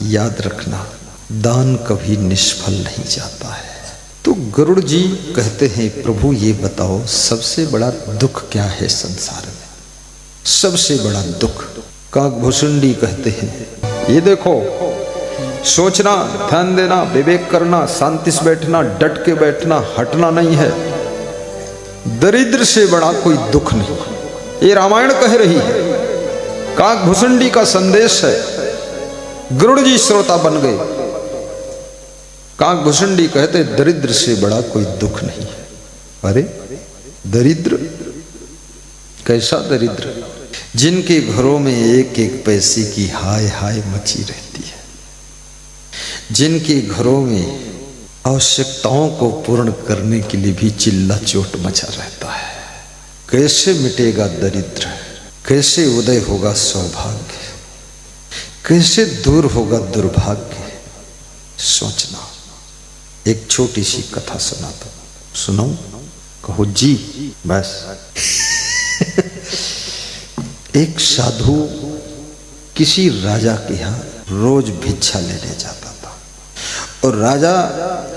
याद रखना, दान कभी निष्फल नहीं जाता है। तो गरुड़ जी कहते हैं, प्रभु ये बताओ सबसे बड़ा दुख क्या है संसार में, सबसे बड़ा दुख। काकभूषुंडी कहते हैं, ये देखो, सोचना, ध्यान देना, विवेक करना, शांति से बैठना, डट के बैठना, हटना नहीं है। दरिद्र से बड़ा कोई दुख नहीं। ये रामायण कह रही है, काकभूषुंडी का संदेश है। गरुड़ जी श्रोता बन गए। काकभूषुंडी कहते, दरिद्र से बड़ा कोई दुख नहीं है। अरे दरिद्र, कैसा दरिद्र? जिनके घरों में एक एक पैसे की हाय हाय मची रहती है, जिनके घरों में आवश्यकताओं को पूर्ण करने के लिए भी चिल्ला चोट मचा रहता है। कैसे मिटेगा दरिद्र? कैसे उदय होगा सौभाग्य? कैसे दूर होगा दुर्भाग्य? सोचना। एक छोटी सी कथा सुनाता हूं, सुनो? कहो जी। बस एक साधु किसी राजा के यहाँ रोज भिक्षा लेने जाता था, और राजा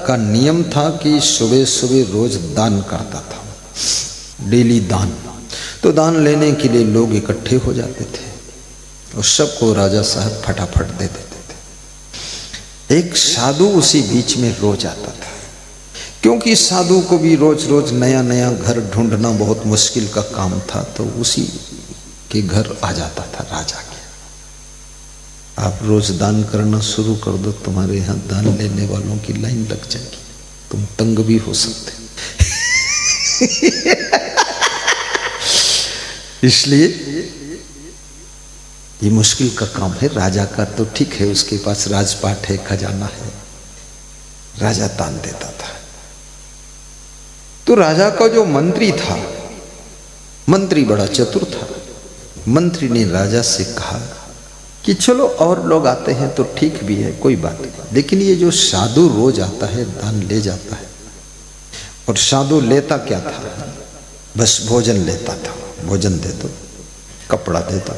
का नियम था कि सुबह सुबह रोज दान करता था, डेली दान। तो दान लेने के लिए लोग इकट्ठे हो जाते थे और सबको राजा साहब फटाफट दे देते थे। एक साधु उसी बीच में रोज आता था, क्योंकि साधु को भी रोज रोज नया नया घर ढूंढना बहुत मुश्किल का काम था, तो उसी के घर आ जाता था राजा के। आप रोज दान करना शुरू कर दो, तुम्हारे यहाँ दान लेने वालों की लाइन लग जाएगी, तुम तंग भी हो सकते। इसलिए ये मुश्किल का काम है। राजा का तो ठीक है, उसके पास राजपाट है, खजाना है, राजा दान देता था। तो राजा का जो मंत्री था, मंत्री बड़ा चतुर था। मंत्री ने राजा से कहा कि चलो और लोग आते हैं तो ठीक भी है, कोई बात नहीं, लेकिन ये जो साधु रोज आता है दान ले जाता है, और साधु लेता क्या था? बस भोजन लेता था। भोजन दे दो, कपड़ा दे दो,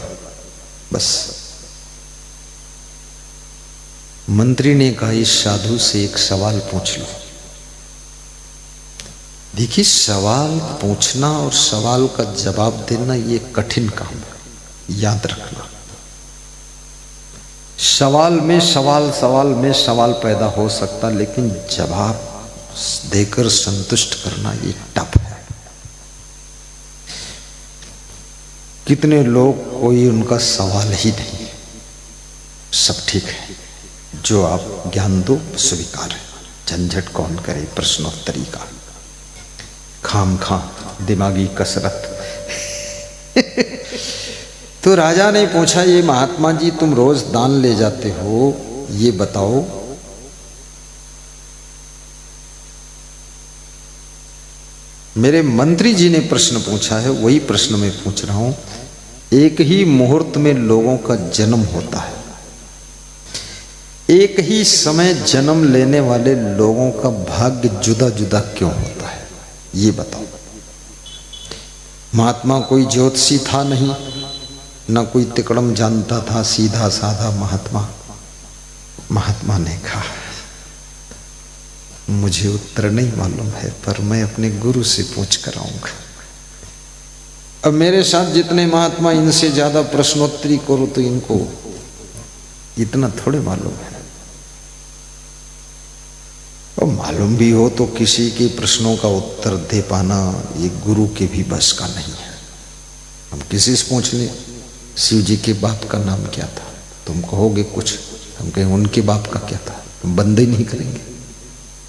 बस। मंत्री ने कहा, इस साधु से एक सवाल पूछ लो। देखिए, सवाल पूछना और सवाल का जवाब देना ये कठिन काम है, याद रखना। सवाल में सवाल, सवाल में सवाल पैदा हो सकता, लेकिन जवाब देकर संतुष्ट करना ये टफ है। कितने लोग, कोई उनका सवाल ही नहीं, सब ठीक है, जो आप ज्ञान दो स्वीकार है, झंझट कौन करे प्रश्नोत्तरी का, खाम खा दिमागी कसरत। तो राजा ने पूछा, ये महात्मा जी तुम रोज दान ले जाते हो, ये बताओ मेरे मंत्री जी ने प्रश्न पूछा है, वही प्रश्न मैं पूछ रहा हूं। एक ही मुहूर्त में लोगों का जन्म होता है, एक ही समय जन्म लेने वाले लोगों का भाग्य जुदा जुदा क्यों होता है, ये बताओ। महात्मा कोई ज्योतिषी था नहीं, न कोई तिकड़म जानता था, सीधा साधा महात्मा। महात्मा ने कहा, मुझे उत्तर नहीं मालूम है, पर मैं अपने गुरु से पूछ कर आऊंगा। अब मेरे साथ जितने महात्मा, इनसे ज्यादा प्रश्नोत्तरी करो तो इनको इतना थोड़े मालूम है। और मालूम भी हो तो किसी के प्रश्नों का उत्तर दे पाना ये गुरु के भी बस का नहीं है। हम किसी से पूछ लें, शिव जी के बाप का नाम क्या था, तुम कहोगे कुछ, हम कहें उनके बाप का क्या था, तुम बंद ही नहीं करेंगे।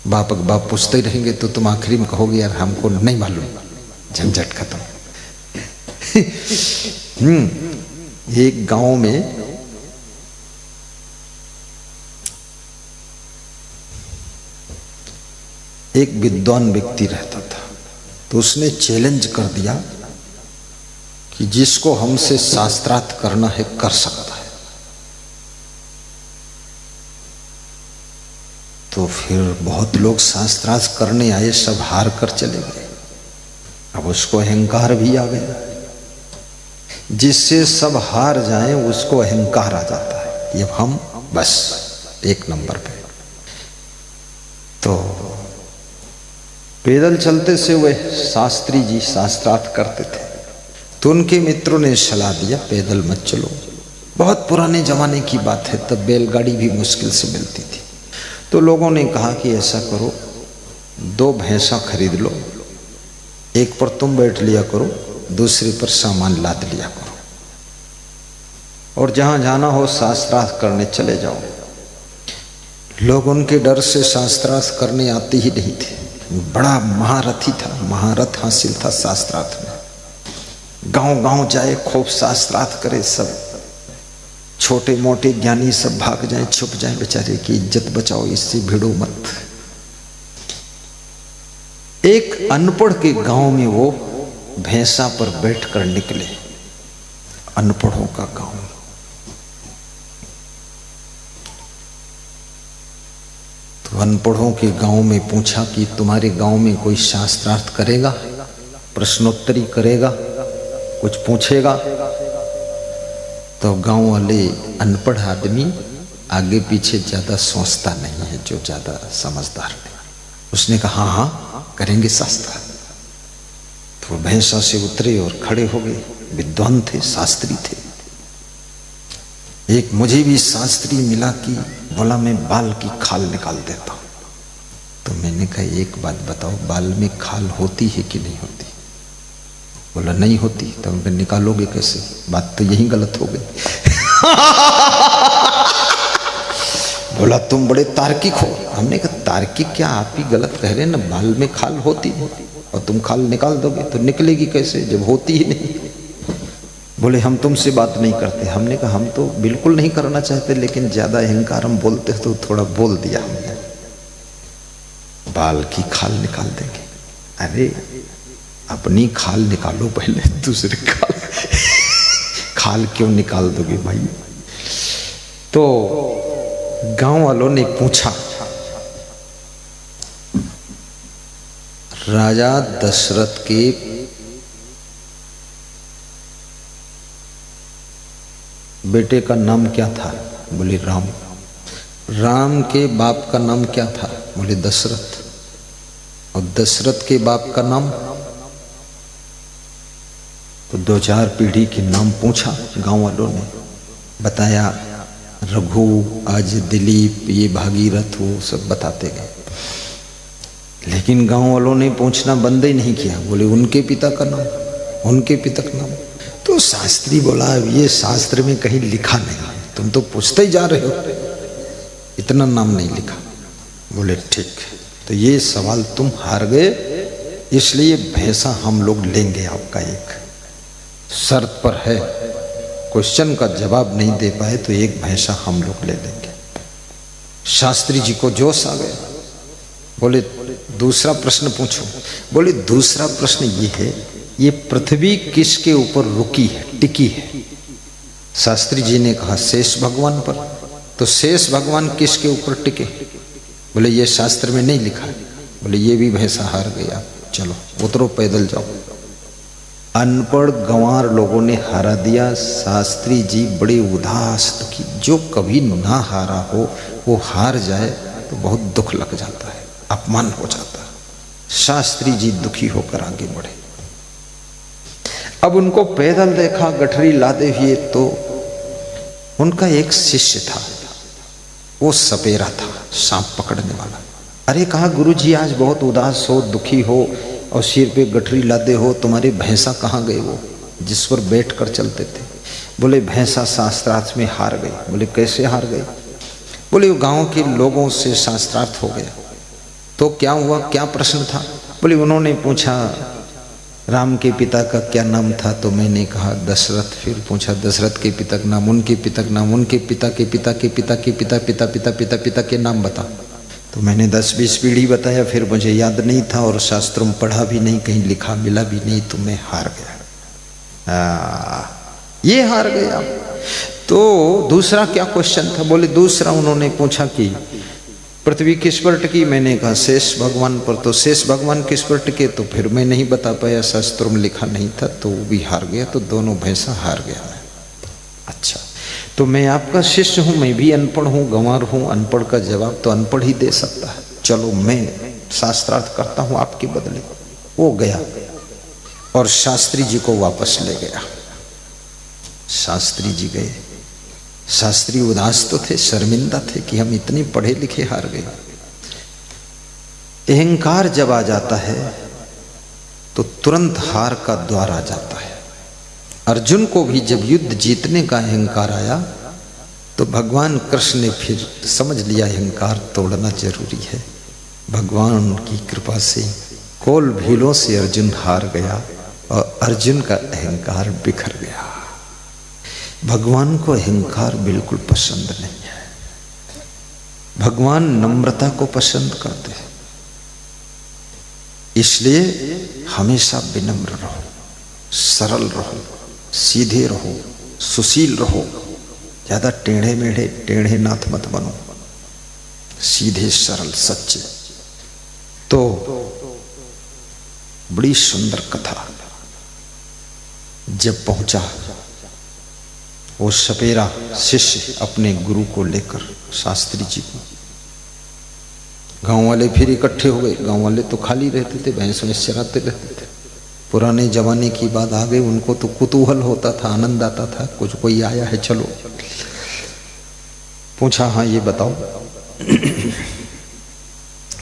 बाप बाप पूछते रहेंगे तो तुम आखिरी में कहोगे यार हमको नहीं मालूम, झंझट खत्म। एक गांव में एक विद्वान व्यक्ति रहता था, तो उसने चैलेंज कर दिया कि जिसको हमसे शास्त्रार्थ करना है कर सकता है। तो फिर बहुत लोग शास्त्रार्थ करने आए, सब हार कर चले गए। अब उसको अहंकार भी आ गया। जिससे सब हार जाएं उसको अहंकार आ जाता है, ये हम बस एक नंबर पे। तो पैदल चलते से वे शास्त्री जी शास्त्रार्थ करते थे, तो उनके मित्रों ने सलाह दिया पैदल मत चलो। बहुत पुराने जमाने की बात है, तब बैलगाड़ी भी मुश्किल से मिलती थी। तो लोगों ने कहा कि ऐसा करो, 2 भैंसा खरीद लो, एक पर तुम बैठ लिया करो, दूसरे पर सामान लाद लिया करो, और जहां जाना हो शास्त्रार्थ करने चले जाओ। लोग उनके डर से शास्त्रार्थ करने आते ही नहीं थे। बड़ा महारथी था, महारथ हासिल था शास्त्रार्थ में। गांव गांव जाए, खूब शास्त्रार्थ करे, सब छोटे मोटे ज्ञानी सब भाग जाए, छुप जाए, बेचारे की इज्जत बचाओ, इससे भिड़ो मत। एक अनपढ़ के गांव में वो भैंसा पर बैठकर निकले, अनपढ़ों का गांव। तो अनपढ़ों के गांव में पूछा कि तुम्हारे गांव में कोई शास्त्रार्थ करेगा, प्रश्नोत्तरी करेगा, कुछ पूछेगा? तो गांव वाले अनपढ़ आदमी आगे पीछे ज्यादा सोचता नहीं है, जो ज्यादा समझदार है। उसने कहा हाँ हाँ करेंगे शास्त्रार्थ। तो वो भैंसा से उतरे और खड़े हो गए। विद्वान थे, शास्त्री थे। एक मुझे भी शास्त्री मिला कि बोला मैं बाल की खाल निकाल देता हूं। तो मैंने कहा एक बात बताओ, बाल में खाल होती है कि नहीं होती? बोला नहीं होती। तो उनका निकालोगे कैसे? बात तो यही गलत हो गई। बोला तुम बड़े तार्किक हो। हमने कहा तार्किक क्या, आप ही गलत कह रहे हैं ना, बाल में खाल होती है और तुम खाल निकाल दोगे तो निकलेगी कैसे जब होती ही नहीं? बोले हम तुमसे बात नहीं करते। हमने कहा हम तो बिल्कुल नहीं करना चाहते, लेकिन ज्यादा अहंकार हम बोलते तो थोड़ा बोल दिया हमने। बाल की खाल निकाल देंगे? अरे अपनी खाल निकालो पहले, दूसरी खाल क्यों निकाल दोगे भाई? तो गांव वालों ने पूछा, राजा दशरथ के बेटे का नाम क्या था? बोले राम। राम के बाप का नाम क्या था? बोले दशरथ। और दशरथ के बाप का नाम? तो 2-4 पीढ़ी के नाम पूछा गांव वालों ने, बताया रघु, आज दिलीप, ये भागीरथ, वो सब बताते गए। लेकिन गांव वालों ने पूछना बंद ही नहीं किया। बोले उनके पिता का नाम, उनके पिता का नाम। तो शास्त्री बोला ये शास्त्र में कहीं लिखा नहीं है, तुम तो पूछते ही जा रहे हो, इतना नाम नहीं लिखा। बोले ठीक, तो ये सवाल तुम हार गए, इसलिए भैंसा हम लोग लेंगे आपका, एक शर्त पर है। क्वेश्चन का जवाब नहीं दे पाए तो एक भैंसा हम लोग ले लेंगे। शास्त्री जी को जोश आ गया। बोले दूसरा प्रश्न पूछो। बोले दूसरा प्रश्न ये है, ये पृथ्वी किसके ऊपर रुकी है, टिकी है? शास्त्री जी ने कहा शेष भगवान पर। तो शेष भगवान किसके ऊपर टिके? बोले ये शास्त्र में नहीं लिखा है। बोले ये भी भैंसा हार गया, चलो उतरो पैदल जाओ। अनपढ़ गंवार लोगों ने हारा दिया। शास्त्री जी बड़े उदास दुखी। जो कभी ना हारा हो वो हार जाए तो बहुत दुख लग जाता है, अपमान हो जाता है। शास्त्री जी दुखी होकर आगे बढ़े। अब उनको पैदल देखा गठरी लादे हुए, तो उनका एक शिष्य था, वो सपेरा था, सांप पकड़ने वाला। अरे कहा गुरुजी आज बहुत उदास हो, दुखी हो और सिर पे गठरी लादे हो, तुम्हारे भैंसा कहाँ गए वो जिस पर बैठ कर चलते थे? बोले भैंसा शास्त्रार्थ में हार गई। बोले कैसे हार गई? बोले गांव के लोगों से शास्त्रार्थ हो गया। तो क्या हुआ, क्या प्रश्न था? बोले उन्होंने पूछा राम के पिता का क्या नाम था? तो मैंने कहा दशरथ। फिर पूछा दशरथ के पिता का नाम, उनके पिता का नाम, उनके पिता के पिता के पिता के पिता पिता पिता पिता पिता के नाम बता। तो मैंने 10-20 पीढ़ी बताया। फिर मुझे याद नहीं था और शास्त्रों में पढ़ा भी नहीं, कहीं लिखा मिला भी नहीं, तो मैं हार गया। ये हार गया। तो दूसरा क्या क्वेश्चन था? बोले दूसरा उन्होंने पूछा कि पृथ्वी किस पर टिकी? मैंने कहा शेष भगवान पर। तो शेष भगवान किस पर टिके? तो फिर मैं नहीं बता पाया, शास्त्रों में लिखा नहीं था, तो वो भी हार गया। तो दोनों भैंसा हार गया मैं। अच्छा, तो मैं आपका शिष्य हूं, मैं भी अनपढ़ हूं, गंवार हूं, अनपढ़ का जवाब तो अनपढ़ ही दे सकता है। चलो मैं शास्त्रार्थ करता हूं आपके बदले। वो गया और शास्त्री जी को वापस ले गया। शास्त्री जी गए। शास्त्री उदास तो थे, शर्मिंदा थे कि हम इतने पढ़े लिखे हार गए। अहंकार जब आ जाता है तो तुरंत हार का द्वार आ जाता है। अर्जुन को भी जब युद्ध जीतने का अहंकार आया तो भगवान कृष्ण ने फिर समझ लिया अहंकार तोड़ना जरूरी है। भगवान की कृपा से कोल भीलों से अर्जुन हार गया और अर्जुन का अहंकार बिखर गया। भगवान को अहंकार बिल्कुल पसंद नहीं है। भगवान नम्रता को पसंद करते हैं। इसलिए हमेशा विनम्र रहो, सरल रहो, सीधे रहो, सुशील रहो। ज्यादा टेढ़े मेढ़े टेढ़े नाथ मत बनो, सीधे सरल सच्चे। तो बड़ी सुंदर कथा। जब पहुंचा वो सपेरा शिष्य अपने गुरु को लेकर शास्त्री जी को, गांव वाले फिर इकट्ठे हो गए। गांव वाले तो खाली रहते थे, भैंस भैंस चराते रहते थे। पुराने जमाने की बात आ गई, उनको तो कुतूहल होता था, आनंद आता था, कुछ कोई आया है चलो। पूछा हाँ ये बताओ,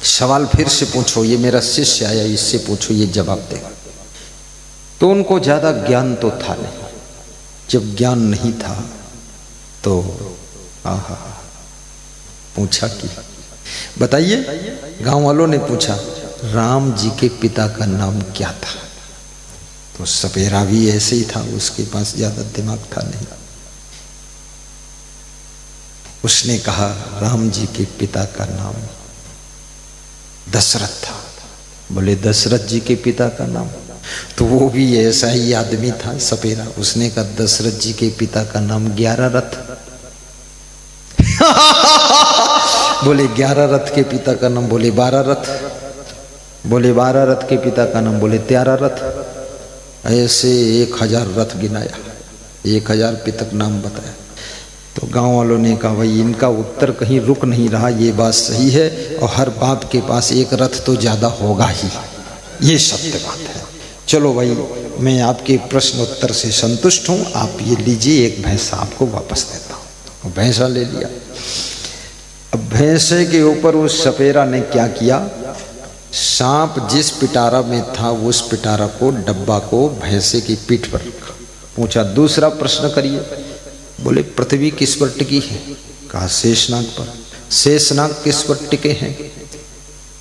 सवाल फिर से पूछो, ये मेरा शिष्य आया इससे पूछो, ये जवाब देगा। तो उनको ज्यादा ज्ञान तो था नहीं। जब ज्ञान नहीं था तो आहा पूछा कि बताइए। गांव वालों ने पूछा राम जी के पिता का नाम क्या था? तो सपेरा भी ऐसे ही था, उसके पास ज्यादा दिमाग था नहीं। उसने कहा राम जी के पिता का नाम दशरथ था। बोले दशरथ जी के पिता का नाम? तो वो भी ऐसा ही आदमी था सपेरा। उसने कहा दशरथ जी के पिता का नाम 11 रथ। बोले 11 रथ के पिता का नाम? बोले 12 रथ। बोले 12 रथ के पिता का नाम? बोले 13 रथ। ऐसे 1000 रथ गिनाया, 1000 पिता का नाम बताया। तो गांव वालों ने कहा भाई इनका उत्तर कहीं रुक नहीं रहा, ये बात सही है और हर बाप के पास एक रथ तो ज्यादा होगा ही, ये सत्य बात है। चलो भाई मैं आपके प्रश्न उत्तर से संतुष्ट हूं, आप ये लीजिए, एक भैंसा आपको वापस देता हूं। भैंसा ले लिया। अब भैंसे के ऊपर उस सपेरा ने क्या किया, सांप जिस पिटारा में था उस पिटारा को, डब्बा को भैंसे की पीठ पर रखा। पूछा दूसरा प्रश्न करिए। बोले पृथ्वी किस पर टिकी है? कहा शेषनाग पर। शेषनाग किस पर टिके हैं?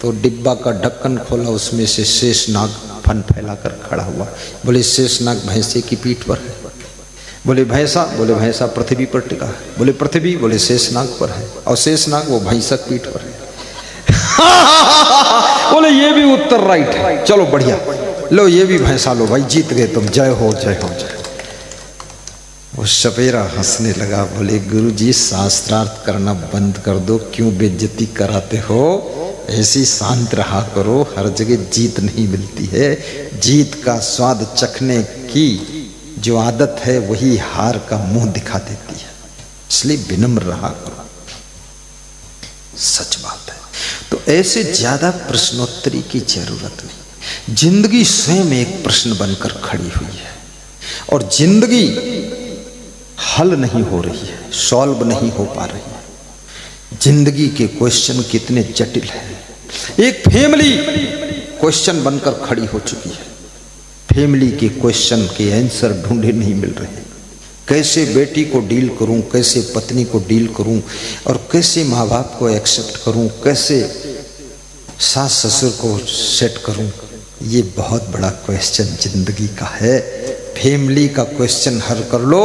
तो डिब्बा का ढक्कन खोला, उसमें से शेषनाग फन फैलाकर खड़ा हुआ। बोले शेषनाग भैंसे की पीठ पर है। बोले भैंसा? बोले भैंसा पृथ्वी पर टिका है। बोले पृथ्वी? बोले शेषनाग पर है और शेषनाग वो भैंसक पीठ पर है। बोले ये भी उत्तर राइट है, चलो बढ़िया, लो ये भी भैंसा लो भाई, जीत गए तुम, जय हो जय हो जय। वो सपेरा हंसने लगा। बोले गुरुजी शास्त्रार्थ करना बंद कर दो, क्यों बेइज्जती कराते हो? ऐसी शांत रहा करो, हर जगह जीत नहीं मिलती है। जीत का स्वाद चखने की जो आदत है वही हार का मुंह दिखा देती है, इसलिए विनम्र रहा करो। सच बात है। तो ऐसे ज्यादा प्रश्नोत्तरी की जरूरत नहीं। जिंदगी स्वयं एक प्रश्न बनकर खड़ी हुई है और जिंदगी हल नहीं हो रही है, सॉल्व नहीं हो पा रही है। जिंदगी के क्वेश्चन कितने जटिल हैं। एक फैमिली क्वेश्चन बनकर खड़ी हो चुकी है। फैमिली के क्वेश्चन के आंसर ढूंढे नहीं मिल रहे। कैसे बेटी को डील करूं, कैसे पत्नी को डील करूं और कैसे माँ बाप को एक्सेप्ट करूं, कैसे सास ससुर को सेट करूं, ये बहुत बड़ा क्वेश्चन जिंदगी का है। फैमिली का क्वेश्चन हल कर लो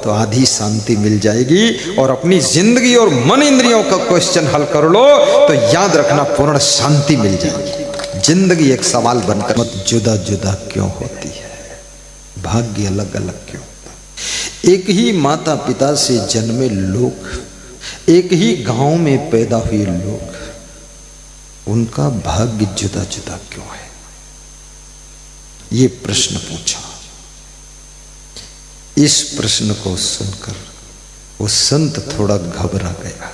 तो आधी शांति मिल जाएगी, और अपनी जिंदगी और मन इंद्रियों का क्वेश्चन हल कर लो तो याद रखना पूर्ण शांति मिल जाएगी। जिंदगी एक सवाल बनकर मत जुदा जुदा क्यों होती है, भाग्य अलग अलग क्यों? एक ही माता पिता से जन्मे लोग, एक ही गांव में पैदा हुए लोग, उनका भाग्य जुदा जुदा क्यों है? ये प्रश्न पूछा। इस प्रश्न को सुनकर वो संत थोड़ा घबरा गया।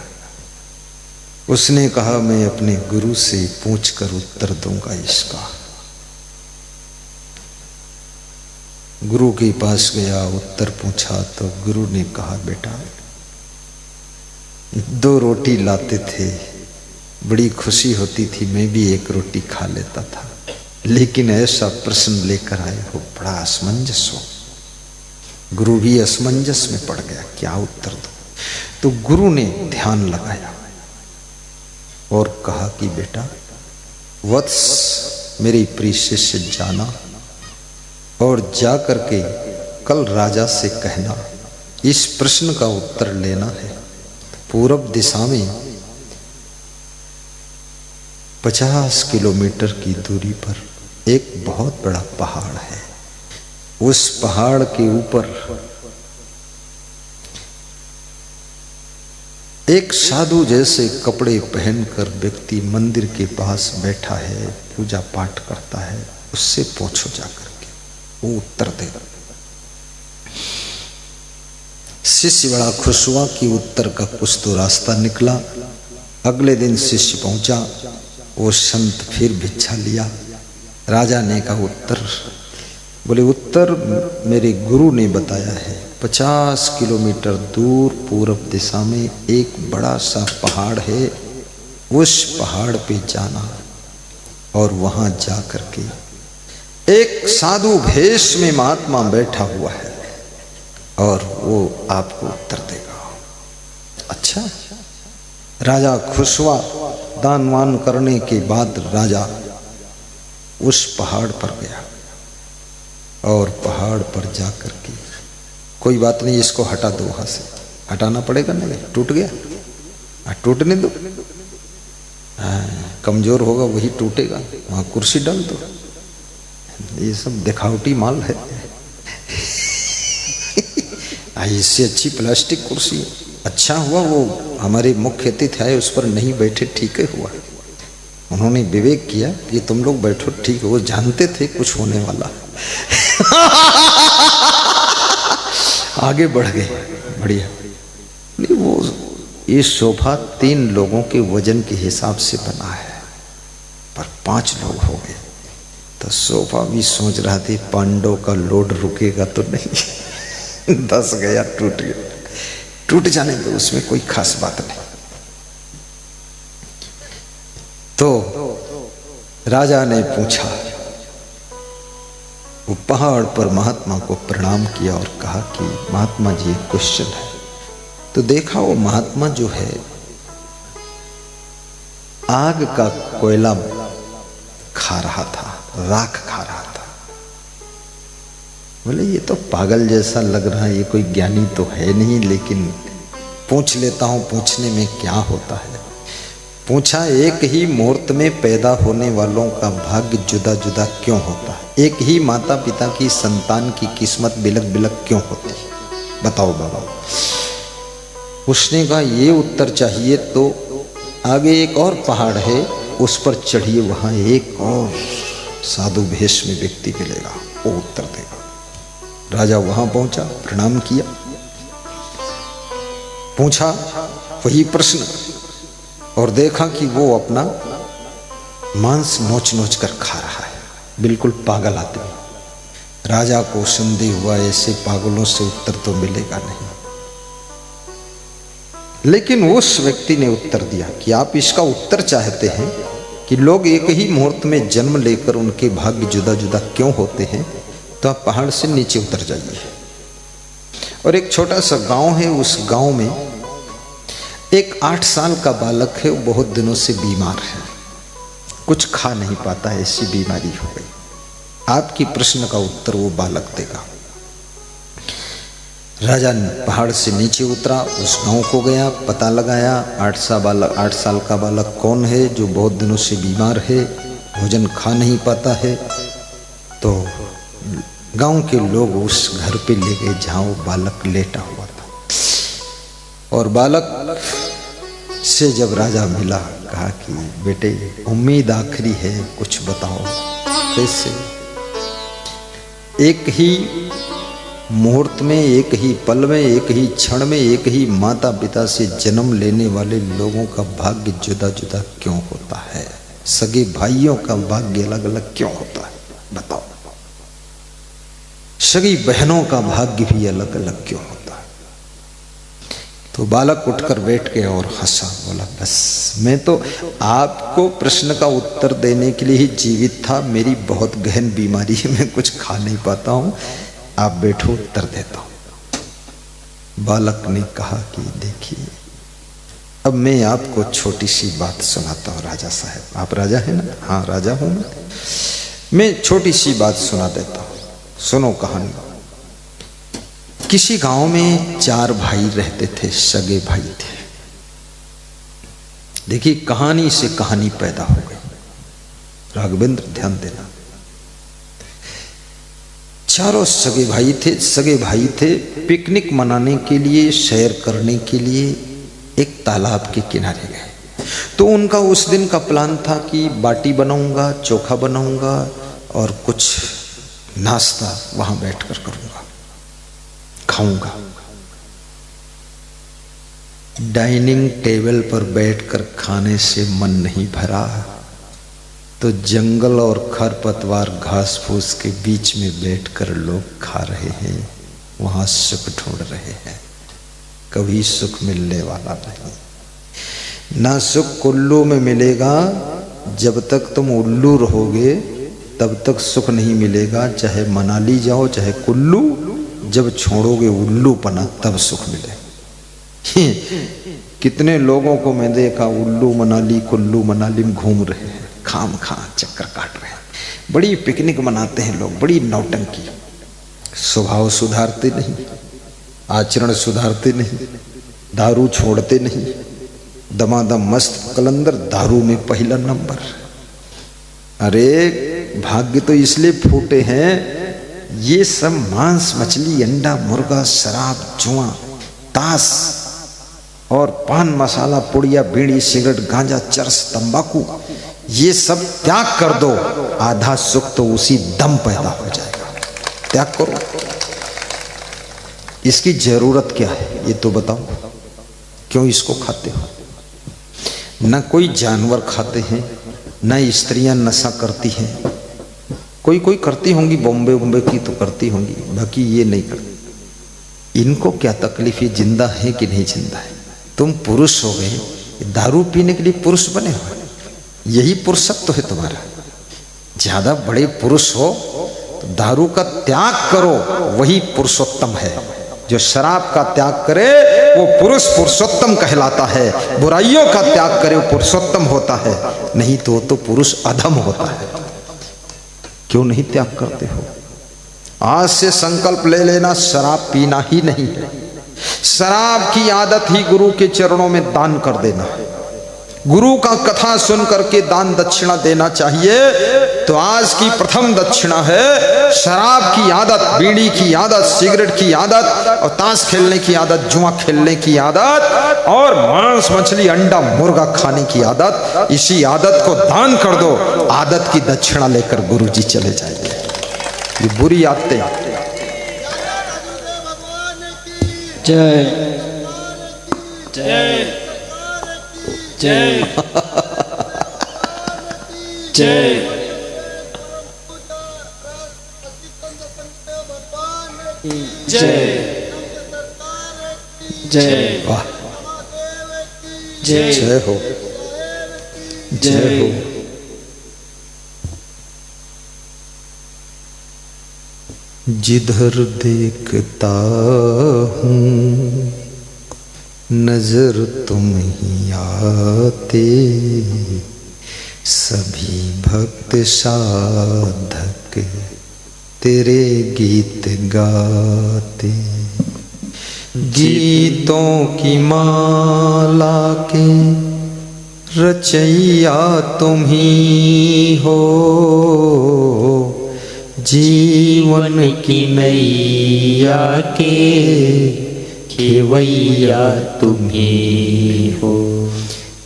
उसने कहा मैं अपने गुरु से पूछकर उत्तर दूंगा इसका। गुरु के पास गया, उत्तर पूछा तो गुरु ने कहा बेटा 2 रोटी लाते थे, बड़ी खुशी होती थी, मैं भी 1 रोटी खा लेता था, लेकिन ऐसा प्रश्न लेकर आए हो, बड़ा असमंजस हो। गुरु भी असमंजस में पड़ गया, क्या उत्तर दो। तो गुरु ने ध्यान लगाया और कहा कि बेटा वत्स, मेरे प्रिय शिष्य जाना और जा करके कल राजा से कहना इस प्रश्न का उत्तर लेना है। पूरब दिशा में 50 किलोमीटर की दूरी पर एक बहुत बड़ा पहाड़ है। उस पहाड़ के ऊपर एक साधु जैसे कपड़े पहनकर व्यक्ति मंदिर के पास बैठा है, पूजा पाठ करता है, उससे पूछो जाकर के, वो उत्तर देगा। शिष्य बड़ा खुश हुआ कि उत्तर का कुछ तो रास्ता निकला। अगले दिन शिष्य पहुंचा, वो संत फिर भिक्षा लिया। राजा ने कहा उत्तर, बोले उत्तर मेरे गुरु ने बताया है 50 किलोमीटर दूर पूर्व दिशा में एक बड़ा सा पहाड़ है, उस पहाड़ पे जाना और वहां जा करके एक साधु भेष में महात्मा बैठा हुआ है और वो आपको उत्तर देगा। अच्छा, राजा खुश हुआ। दान वान करने के बाद राजा उस पहाड़ पर गया और पहाड़ पर जाकर के, कोई बात नहीं इसको हटा दो, वहां से हटाना पड़ेगा, नहीं टूट गया, टूटने दो, कमजोर होगा वही टूटेगा, वहां कुर्सी डाल दो। ये सब दिखावटी माल है। इससे अच्छी प्लास्टिक कुर्सी, अच्छा हुआ वो हमारे मुख्य अतिथि आए उस पर नहीं बैठे, ठीक है हुआ। उन्होंने विवेक किया कि तुम लोग बैठो, ठीक है। वो जानते थे कुछ होने वाला। आगे बढ़ गए, बढ़िया। नहीं, वो ये सोफा 3 लोगों के वजन के हिसाब से बना है, पर 5 लोग हो गए तो सोफा भी सोच रहा थी पांडव का लोड रुकेगा तो नहीं। 10 गया, टूट गया, टूट जाने दो, उसमें कोई खास बात नहीं। तो राजा ने पूछा, वो पहाड़ पर महात्मा को प्रणाम किया और कहा कि महात्मा जी एक क्वेश्चन है। तो देखा वो महात्मा जो है आग का कोयला खा रहा था, राख खा रहा था। बोले ये तो पागल जैसा लग रहा है, ये कोई ज्ञानी तो है नहीं, लेकिन पूछ लेता हूं, पूछने में क्या होता है। पूछा, एक ही मुहूर्त में पैदा होने वालों का भाग्य जुदा जुदा क्यों होता है? एक ही माता पिता की संतान की किस्मत बिलक बिलक क्यों होती है? बताओ बाबा। उसने कहा ये उत्तर चाहिए तो आगे एक और पहाड़ है, उस पर चढ़िए, वहां एक और साधु भेष में व्यक्ति मिलेगा, वो उत्तर देगा। राजा वहां पहुंचा, प्रणाम किया, पूछा वही प्रश्न और देखा कि वो अपना मांस नोच नोच कर खा रहा है, बिल्कुल पागल आदमी। राजा को संदेह हुआ, ऐसे पागलों से उत्तर तो मिलेगा नहीं। लेकिन उस व्यक्ति ने उत्तर दिया कि आप इसका उत्तर चाहते हैं कि लोग एक ही मुहूर्त में जन्म लेकर उनके भाग्य जुदा जुदा क्यों होते हैं, तो आप पहाड़ से नीचे उतर जाइए। और एक छोटा सा गांव है, उस गांव में एक 8 साल का बालक है, वो बहुत दिनों से बीमार है, कुछ खा नहीं पाता है, ऐसी बीमारी हो गई। आपकी प्रश्न का उत्तर वो बालक देगा। राजा पहाड़ से नीचे उतरा, उस गांव को गया, पता लगाया 8 साल का बालक कौन है जो बहुत दिनों से बीमार है, भोजन खा नहीं पाता है। तो गांव के लोग उस घर पे ले गए जहां वो बालक लेटा हुआ था। और बालक से जब राजा मिला, कहा कि बेटे उम्मीद आखिरी है, कुछ बताओ कैसे? एक ही मुहूर्त में, एक ही पल में, एक ही क्षण में, एक ही माता पिता से जन्म लेने वाले लोगों का भाग्य जुदा जुदा क्यों होता है? सगे भाइयों का भाग्य अलग अलग क्यों होता है? बताओ। सगी बहनों का भाग्य भी अलग अलग क्यों होता है? तो बालक उठकर बैठ के और हंसा, बोला बस मैं तो आपको प्रश्न का उत्तर देने के लिए ही जीवित था। मेरी बहुत गहन बीमारी है, मैं कुछ खा नहीं पाता हूं, आप बैठो, उत्तर देता हूं। बालक ने कहा कि देखिए, अब मैं आपको छोटी सी बात सुनाता हूं राजा साहब। आप राजा हैं ना? हाँ राजा हूं मैं छोटी सी बात सुना देता हूं, सुनो कहानी। किसी गांव में 4 भाई रहते थे, सगे भाई थे। देखिए कहानी से कहानी पैदा हो गई। राघवेंद्र ध्यान देना, चारों सगे भाई थे। सगे भाई थे, पिकनिक मनाने के लिए, सैर करने के लिए एक तालाब के किनारे गए। तो उनका उस दिन का प्लान था कि बाटी बनाऊंगा, चोखा बनाऊंगा और कुछ नाश्ता वहां बैठकर करूंगा, खाऊंगा। डाइनिंग टेबल पर बैठकर खाने से मन नहीं भरा, तो जंगल और खरपतवार घास फूस के बीच में बैठकर लोग खा रहे हैं, वहां सुख ढूंढ रहे हैं। कभी सुख मिलने वाला नहीं। ना सुख कुल्लू में मिलेगा, जब तक तुम उल्लू रहोगे तब तक सुख नहीं मिलेगा। चाहे मनाली जाओ चाहे कुल्लू, जब छोड़ोगे उल्लू पना तब सुख मिलेगा। कितने लोगों को मैं देखा उल्लू मनाली कुल्लू मनाली में घूम रहे हैं, खाम खा चक्कर काट रहे हैं, बड़ी पिकनिक मनाते हैं लोग, बड़ी नौटंकी। स्वभाव सुधारते नहीं, आचरण सुधारते नहीं, दारू छोड़ते नहीं, दमादम मस्त कलंदर, दारू में पहला नंबर। अरे भाग्य तो इसलिए फूटे हैं, ये सब मांस मछली अंडा मुर्गा शराब जुआ ताश और पान मसाला पुड़िया बीड़ी सिगरेट गांजा चरस तंबाकू, ये सब त्याग कर दो, आधा सुख तो उसी दम पैदा हो जाएगा। त्याग करो। इसकी जरूरत क्या है ये तो बताओ, क्यों इसको खाते हो? ना कोई जानवर खाते हैं, ना स्त्रियां नशा करती हैं। कोई कोई करती होंगी, बॉम्बे बॉम्बे की तो करती होंगी, बाकी ये नहीं करती। इनको क्या तकलीफ है? जिंदा है कि नहीं जिंदा है? तुम पुरुष हो गए, दारू पीने के लिए पुरुष बने हो, यही पुरुषत्व है तुम्हारा। ज्यादा बड़े पुरुष हो तो दारू का त्याग करो, वही पुरुषोत्तम है। जो शराब का त्याग करे वो पुरुष पुरुषोत्तम कहलाता है, बुराइयों का त्याग करे वो पुरुषोत्तम होता है, नहीं तो वो तो पुरुष अधम होता है। क्यों नहीं त्याग करते हो? आज से संकल्प ले लेना, शराब पीना ही नहीं है। शराब की आदत ही गुरु के चरणों में दान कर देना है। गुरु का कथा सुन करके दान दक्षिणा देना चाहिए। तो आज की प्रथम दक्षिणा है शराब की आदत, बीड़ी की आदत, सिगरेट की आदत और ताश खेलने की आदत, जुआ खेलने की आदत और मांस मछली अंडा मुर्गा खाने की आदत। इसी आदत को दान कर दो, आदत की दक्षिणा लेकर गुरु जी चले जाएंगे। ये बुरी आदतें। जय जय जय जय जय जय वाह, जय जय हो, जय हो। जिधर देखता हूँ नजर तुम ही आते, सभी भक्त साधक तेरे गीत गाते। गीतों की माला के रचैया तुम ही हो, जीवन की नैया के खेवैया तुम ही हो।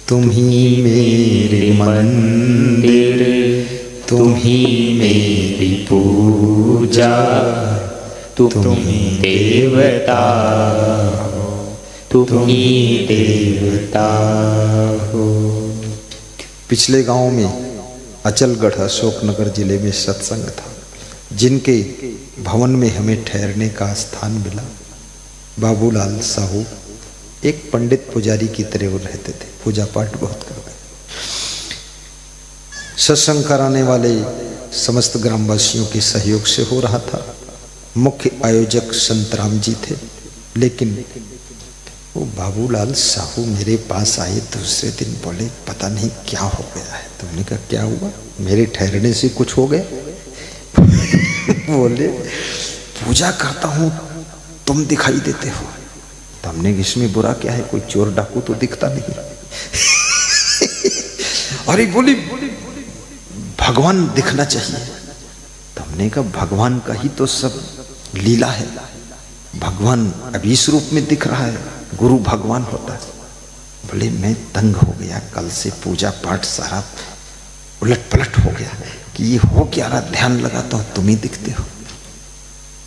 तुम ही मेरे मंदिर, तुम ही मेरी पूजा, तुम ही देवता हो, तुम ही देवता हो। पिछले गांव में अचलगढ़ अशोकनगर जिले में सत्संग था, जिनके भवन में हमें ठहरने का स्थान मिला। बाबूलाल साहू एक पंडित पुजारी की तरह वो रहते थे, पूजा पाठ बहुत करते। सत्संग कराने वाले समस्त ग्रामवासियों के सहयोग से हो रहा था। मुख्य आयोजक संत राम जी थे, लेकिन वो बाबूलाल साहू मेरे पास आए दूसरे दिन, बोले पता नहीं क्या हो गया है। तुमने कहा क्या हुआ? मेरे ठहरने से कुछ हो गया? बोले पूजा करता हूं तुम दिखाई देते हो। तो हमने इसमें बुरा क्या है, कोई चोर डाकू तो दिखता नहीं। अरे बोली भगवान दिखना चाहिए। तो हमने कहा भगवान का ही तो सब लीला है, भगवान अब इस रूप में दिख रहा है, गुरु भगवान होता है। बोले मैं तंग हो गया, कल से पूजा पाठ सारा उलट पलट हो गया कि ये हो क्या रहा, ध्यान लगाता हूं तुम ही दिखते हो।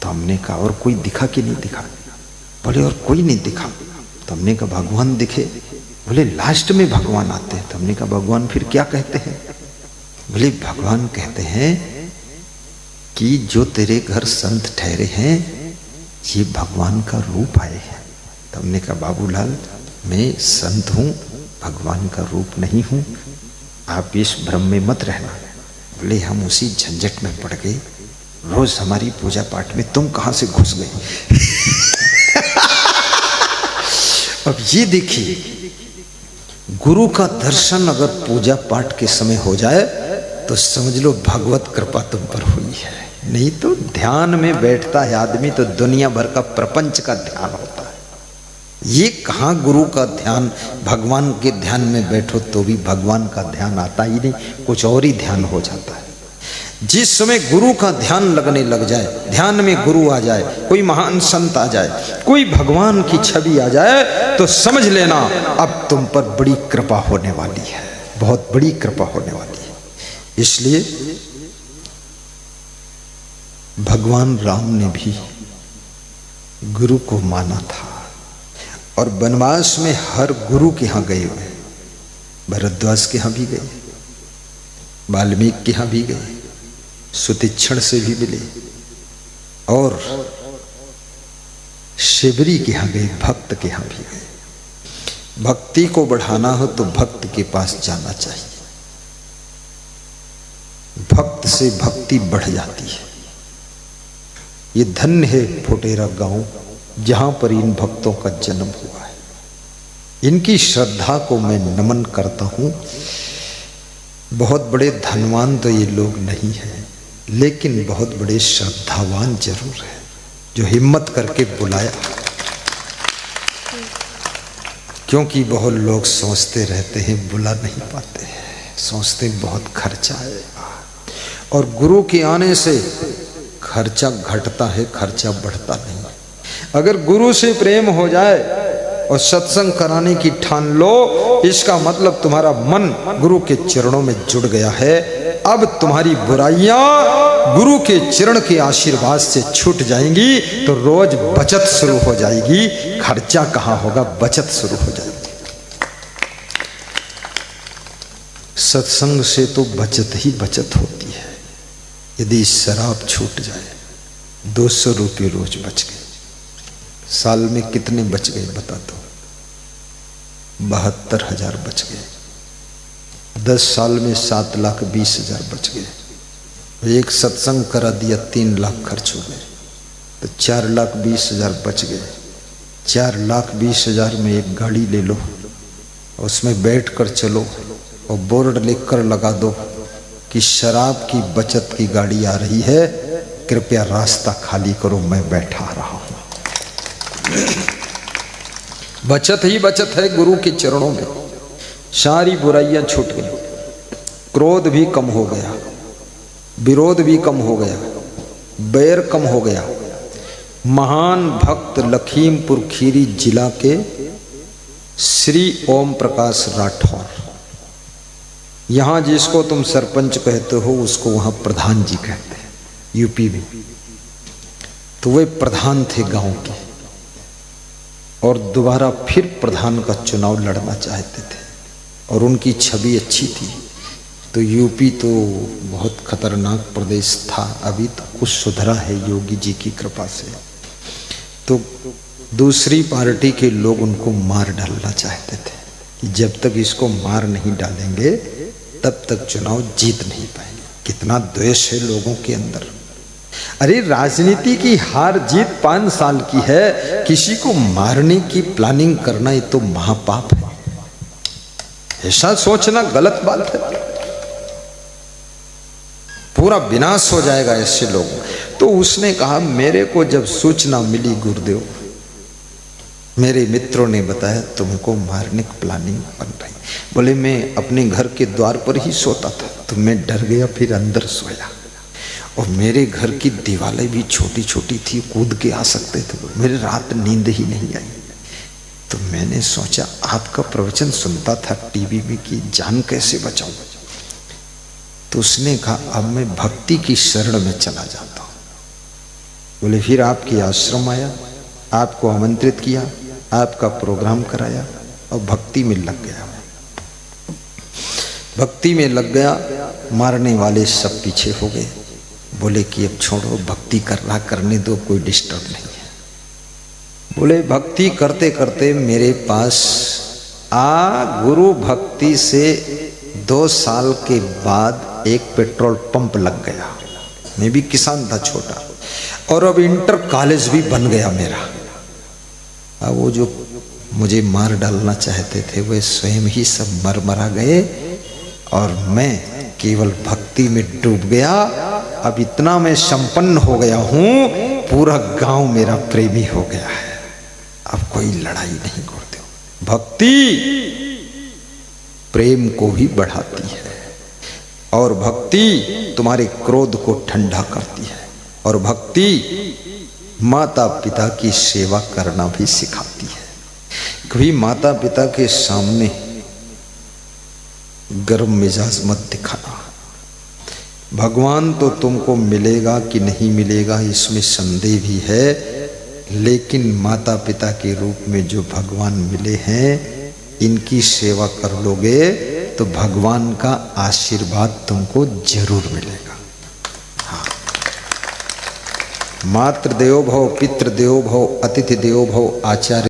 तो हमने कहा और कोई दिखा कि नहीं दिखा? बोले और कोई नहीं दिखा। तो हमने कहा भगवान दिखे? बोले लास्ट में भगवान आते हैं। तो हमने कहा भगवान फिर क्या कहते हैं? बोले भगवान कहते हैं कि जो तेरे घर संत ठहरे हैं ये भगवान का रूप आए हैं। तो हमने कहा बाबूलाल मैं संत हूं, भगवान का रूप नहीं हूं, आप इस भ्रम में मत रहना। बोले हम उसी झंझट में पड़ गए, रोज हमारी पूजा पाठ में तुम कहां से घुस गए। अब ये देखिए, गुरु का दर्शन अगर पूजा पाठ के समय हो जाए तो समझ लो भगवत कृपा तुम पर हुई है। नहीं तो ध्यान में बैठता है आदमी तो दुनिया भर का प्रपंच का ध्यान होता है। ये कहाँ गुरु का ध्यान, भगवान के ध्यान में बैठो तो भी भगवान का ध्यान आता ही नहीं, कुछ और ही ध्यान हो जाता है। जिस समय गुरु का ध्यान लगने लग जाए, ध्यान में गुरु आ जाए, कोई महान संत आ जाए, कोई भगवान की छवि आ जाए, तो समझ लेना अब तुम पर बड़ी कृपा होने वाली है, बहुत बड़ी कृपा होने वाली है। इसलिए भगवान राम ने भी गुरु को माना था और वनवास में हर गुरु के यहाँ गए हुए, भरद्वाज के यहाँ भी गए, वाल्मीकि के यहाँ भी गए, सुतीक्षण से भी मिले और शिवरी के यहाँ गए, भक्त के यहाँ भी गए। भक्ति को बढ़ाना हो तो भक्त के पास जाना चाहिए, भक्त से भक्ति बढ़ जाती है। ये धन्य है फोटेरा गांव जहां पर इन भक्तों का जन्म हुआ है। इनकी श्रद्धा को मैं नमन करता हूं। बहुत बड़े धनवान तो ये लोग नहीं हैं, लेकिन बहुत बड़े श्रद्धावान जरूर है, जो हिम्मत करके बुलाया। क्योंकि बहुत लोग सोचते रहते हैं बुला नहीं पाते हैं, सोचते बहुत खर्चा है, और गुरु के आने से खर्चा घटता है, खर्चा बढ़ता नहीं। अगर गुरु से प्रेम हो जाए और सत्संग कराने की ठान लो, इसका मतलब तुम्हारा मन गुरु के चरणों में जुड़ गया है। अब तुम्हारी बुराइयां गुरु के चरण के आशीर्वाद से छूट जाएंगी, तो रोज बचत शुरू हो जाएगी। खर्चा कहां होगा, बचत शुरू हो जाएगी। सत्संग से तो बचत ही बचत होती है। यदि शराब छूट जाए, 200 रुपये रोज बच गए, साल में कितने बच गए बता दो? 72,000 बच गए। 10 साल में 7,20,000 बच गए। एक सत्संग करा दिया, 3 लाख खर्च हो गए, तो 4,20,000 बच गए। 4,20,000 में एक गाड़ी ले लो, उसमें बैठ कर चलो और बोर्ड लिख कर लगा दो कि शराब की बचत की गाड़ी आ रही है, कृपया रास्ता खाली करो, मैं बैठा रहा हूं। बचत ही बचत है गुरु के चरणों में। सारी बुराइयां छूट गई, क्रोध भी कम हो गया, विरोध भी कम हो गया, बैर कम हो गया। महान भक्त लखीमपुर खीरी जिला के श्री ओम प्रकाश राठौर, यहां जिसको तुम सरपंच कहते हो उसको वहां प्रधान जी कहते हैं, यूपी में। तो वे प्रधान थे गांव के और दोबारा फिर प्रधान का चुनाव लड़ना चाहते थे और उनकी छवि अच्छी थी। तो यूपी तो बहुत खतरनाक प्रदेश था, अभी तो कुछ सुधरा है योगी जी की कृपा से। तो दूसरी पार्टी के लोग उनको मार डालना चाहते थे कि जब तक इसको मार नहीं डालेंगे तब तक चुनाव जीत नहीं पाएंगे। कितना द्वेष है लोगों के अंदर। अरे राजनीति की हार जीत 5 साल की है, किसी को मारने की प्लानिंग करना ये तो महापाप है। ऐसा सोचना गलत बात है, पूरा विनाश हो जाएगा ऐसे लोग। तो उसने कहा मेरे को जब सूचना मिली गुरुदेव, मेरे मित्रों ने बताया तुमको मारने की प्लानिंग बन रही। बोले मैं अपने घर के द्वार पर ही सोता था तो मैं डर गया, फिर अंदर सोया और मेरे घर की दीवारें भी छोटी छोटी थी, कूद के आ सकते थे। मेरे रात नींद ही नहीं आई। तो मैंने सोचा आपका प्रवचन सुनता था टीवी में कि जान कैसे बचाऊं। तो उसने कहा अब मैं भक्ति की शरण में चला जाता हूं। बोले फिर आपके आश्रम आया, आपको आमंत्रित किया, आपका प्रोग्राम कराया और भक्ति में लग गया। भक्ति में लग गया, मारने वाले सब पीछे हो गए। बोले कि अब छोड़ो, भक्ति करने दो, कोई डिस्टर्ब नहीं है। बोले भक्ति करते करते मेरे पास गुरु भक्ति से 2 साल के बाद एक पेट्रोल पंप लग गया। मैं भी किसान था छोटा, और अब इंटर कॉलेज भी बन गया मेरा। अब वो जो मुझे मार डालना चाहते थे वे स्वयं ही सब मर गए और मैं केवल भक्ति में डूब गया। अब इतना मैं संपन्न हो गया हूं, पूरा गांव मेरा प्रेमी हो गया है। अब कोई लड़ाई नहीं करते। भक्ति प्रेम को भी बढ़ाती है और भक्ति तुम्हारे क्रोध को ठंडा करती है और भक्ति माता पिता की सेवा करना भी सिखाती है। कभी माता पिता के सामने गर्म मिजाज मत दिखाना। भगवान तो तुमको मिलेगा कि नहीं मिलेगा इसमें संदेह भी है, लेकिन माता पिता के रूप में जो भगवान मिले हैं इनकी सेवा कर लोगे तो भगवान का आशीर्वाद तुमको जरूर मिलेगा। हाँ। मातृ देवो भव, पितृ देवो भव, अतिथि देवो भव, आचार्य